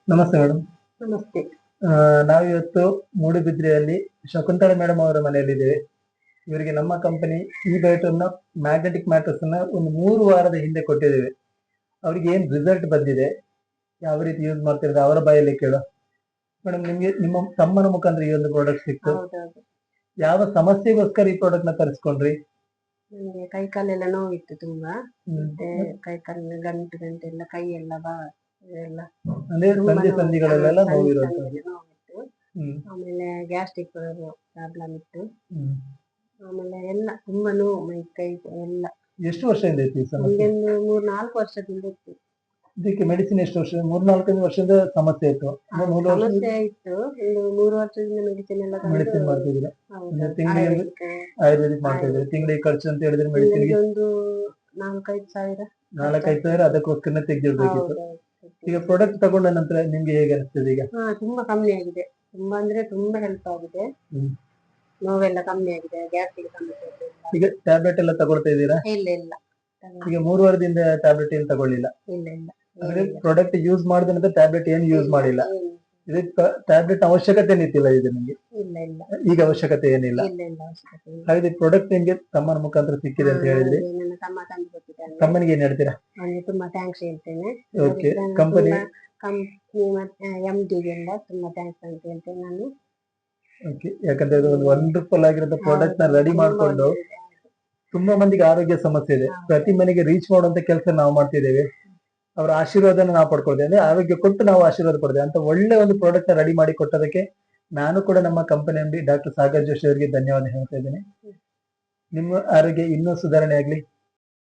ನಮಸ್ತೆ ಮೇಡಮ್. ನಮಸ್ತೆ. ನಾವಿವತ್ತು ಮೂಡುಬಿದ್ರೆಯಲ್ಲಿ ಶಕುಂತಳ ಮೇಡಮ್ ಅವರ ಮನೆಯಲ್ಲಿದ್ದೇವೆ. ಇವರಿಗೆ ನಮ್ಮ ಕಂಪನಿ ಈ ಬಯೋಟನ್ನ ಮ್ಯಾಗ್ನೆಟಿಕ್ ಮ್ಯಾಟ್ರಸ್ ಅನ್ನ ಒಂದು 3 ವಾರದ ಹಿಂದೆ ಕೊಟ್ಟಿದ್ದೇವೆ. ಅವರಿಗೆ ಏನ್ ರಿಸಲ್ಟ್ ಬಂದಿದೆ, ಯಾವ ರೀತಿ ಯೂಸ್ ಮಾಡ್ತಿದ್ದಾರೆ ಅವರ ಬಾಯಲ್ಲಿ ಕೇಳೋ. ಮೇಡಮ್, ನಿಮ್ಗೆ ನಿಮ್ಮ ತಮ್ಮನ ಮುಖಾಂತರ ಈ ಒಂದು ಪ್ರಾಡಕ್ಟ್ ಸಿಕ್ತು. ಹೌದೌದು. ಯಾವ ಸಮಸ್ಯೆಗೋಸ್ಕರ ಈ ಪ್ರಾಡಕ್ಟ್ ನ ತರಿಸ್ಕೊಂಡ್ರಿ? ನನಗೆ ಕೈ ಕಾಲೆಲ್ಲ ನೋವಿತ್ತು ತುಂಬಾ. ಹ್ಮ್. ಮತ್ತೆ ಕೈ ಕಾಲಿನ ಗಂಟೆಲ್ಲ ಕೈ ಎಲ್ಲ ಎಲ್ಲ ಅಂದ್ರೆ ತುಂಬಾ ಸಂಧಿ ನೋವು. ಸಂಧಿಗಳಲ್ಲೆಲ್ಲ ಸಂಧಿ ನೋವಿರುವಂತದ್ದು. ಸಂಧಿಯಲ್ಲಿ ನೋವಿತ್ತು. ಹ್ಮ್. ಆಮೇಲೆ ಗ್ಯಾಸ್ಟ್ರಿಕ್ ಪ್ರಾಬ್ಲಮ್ ಇತ್ತು. ಹ್ಮ್. ಆಮೇಲೆ ಎಲ್ಲ ತುಂಬಾ ನೋವು, ಮೈ ಕೈ ಎಲ್ಲ. ಎಷ್ಟು ವರ್ಷದಿಂದ ಇತ್ತು ಈ ಸಮಸ್ಯೆ? ನಮ್ಗೆ ಒಂದು 3-4 ವರ್ಷದಿಂದ ಇತ್ತು. ಇದಕ್ಕೆ ಮೆಡಿಸಿನ್ ಎಷ್ಟು ವರ್ಷ? 3-4 ವರ್ಷದ ಸಮಸ್ಯೆ ಇತ್ತು. ಅಂದ್ರೆ 3 ವರ್ಷ ಸಮಸ್ಯೆ ಇತ್ತು. ಒಂದು 3 ವರ್ಷದಿಂದ ಮೆಡಿಸಿನ್ ಎಲ್ಲ ಮೆಡಿಸಿನ್ ಮಾಡ್ತಿದ್ರೆ, ಹೌದು. ತಿಂಗಳಿಗೆ ಆಯುರ್ವೇದಿಕ್ ಮಾಡ್ತಾ ಇದ್ರೆ, ತಿಂಗಳಿಗೆ ಖರ್ಚು ಅಂತ ಹೇಳಿದ್ರೆ ಮೆಡಿಸಿನ್ ಗೆ ಒಂದು 4-5 ಸಾವಿರ. 4-5 ಸಾವಿರ ಅದಕ್ಕೋಸ್ಕರ ತೆಗೆದಿಡ್ಬೇಕಿತ್ತು. ಈಗ ಪ್ರಾಡಕ್ಟ್ ತಗೊಂಡ ನಂತರ ನಿಮ್ಗೆ ಹೇಗೆ ಅನಿಸ್ತದೆ ಈಗ? ತುಂಬಾ ಕಮ್ಮಿ ಆಗಿದೆ. ತುಂಬಾ ಅಂದ್ರೆ ತುಂಬಾ ಹೆಲ್ಪ್ ಆಗಿದೆ. ನೋವೆಲ್ಲ ಕಮ್ಮಿ ಆಗಿದೆ. ಗ್ಯಾಸ್ಟ್ರಿಕ್ ಸಮಸ್ಯೆ ಇಲ್ಲ. ಈಗ ಟ್ಯಾಬ್ಲೆಟ್ ಎಲ್ಲ ತಗೊಳ್ತಾ ಇದ್ದೀರಾ? ಇಲ್ಲ ಇಲ್ಲ ಈಗ 3 ವಾರದಿಂದ ಟ್ಯಾಬ್ಲೆಟ್ ಏನು ತಗೊಳ್ಳಿಲ್ಲ? ಇಲ್ಲ ಇಲ್ಲ ಅಂದ್ರೆ ಪ್ರಾಡಕ್ಟ್ ಯೂಸ್ ಮಾಡಿದ ನಂತರ ಟ್ಯಾಬ್ಲೆಟ್ ಏನು ಯೂಸ್ ಮಾಡಿಲ್ಲ. ಇದಕ್ಕೆ ಟ್ಯಾಬ್ಲೆಟ್ ಅವಶ್ಯಕತೆ ನಿಂತಿಲ್ಲ ಈಗ ನಿಮ್ಗೆ? ಇಲ್ಲ ಇಲ್ಲ ಈಗ ಅವಶ್ಯಕತೆ ಏನಿಲ್ಲ. ಇಲ್ಲ ಇಲ್ಲ ಅವಶ್ಯಕತೆ ಇಲ್ಲ. ಹಾಗೆ ಪ್ರಾಡಕ್ಟ್ ನಿಮ್ಗೆ ತಮ್ಮನ ಮುಖಾಂತರ ಸಿಕ್ಕಿದೆ ಅಂತ ಹೇಳಿದ್ರಿ. ನನ್ನ ತಮ್ಮ ತಂದು ಕೊಟ್ಟಿದ್ದಾನೆ. ತಮ್ಮನಿಗೆ ಏನ್ ಹೇಳ್ತೀರಾ? ಅವನಿಗೆ ತುಂಬಾ ಥ್ಯಾಂಕ್ಸ್ ಹೇಳ್ತೇನೆ. ಓಕೆ. ಕಂಪನಿ ಮತ್ತೆ MD ಗೆಲ್ಲ ತುಂಬಾ ಥ್ಯಾಂಕ್ಸ್ ಅಂತ ಹೇಳ್ತೇನೆ ನಾನು. ಓಕೆ. ಯಾಕಂದ್ರೆ ಇದು ಒಂದು ವಂಡರ್ಫುಲ್ ಆಗಿರೋ ಪ್ರಾಡಕ್ಟ್ ನ ರೆಡಿ ಮಾಡ್ಕೊಂಡು ತುಂಬಾ ಮಂದಿಗೆ ಆರೋಗ್ಯ ಸಮಸ್ಯೆ ಇದೆ, ಪ್ರತಿ ಮನೆಗೆ ರೀಚ್ ಮಾಡುವಂತ ಕೆಲಸ ನಾವು ಮಾಡ್ತಿದ್ದೇವೆ. ಅವರ ಆಶೀರ್ವಾದನ ನಾವು ಪಡ್ಕೊಳ್ತೇವೆ, ಅಂದ್ರೆ ಆರೋಗ್ಯ ಕೊಟ್ಟು ನಾವು ಆಶೀರ್ವಾದ ಪಡ್ತೇವೆ ಅಂತ ಒಳ್ಳೆ ಒಂದು ಪ್ರಾಡಕ್ಟ್ ನ ರೆಡಿ ಮಾಡಿ ಕೊಟ್ಟದಕ್ಕೆ ನಾನು ಕೂಡ ನಮ್ಮ company MD doctor Sagar Joshi ಅವರಿಗೆ ಧನ್ಯವಾದ ಹೇಳ್ತಾ ಇದ್ದೇನೆ. ನಿಮ್ಮ ಆರೋಗ್ಯ ಇನ್ನೂ ಸುಧಾರಣೆ ಆಗ್ಲಿ.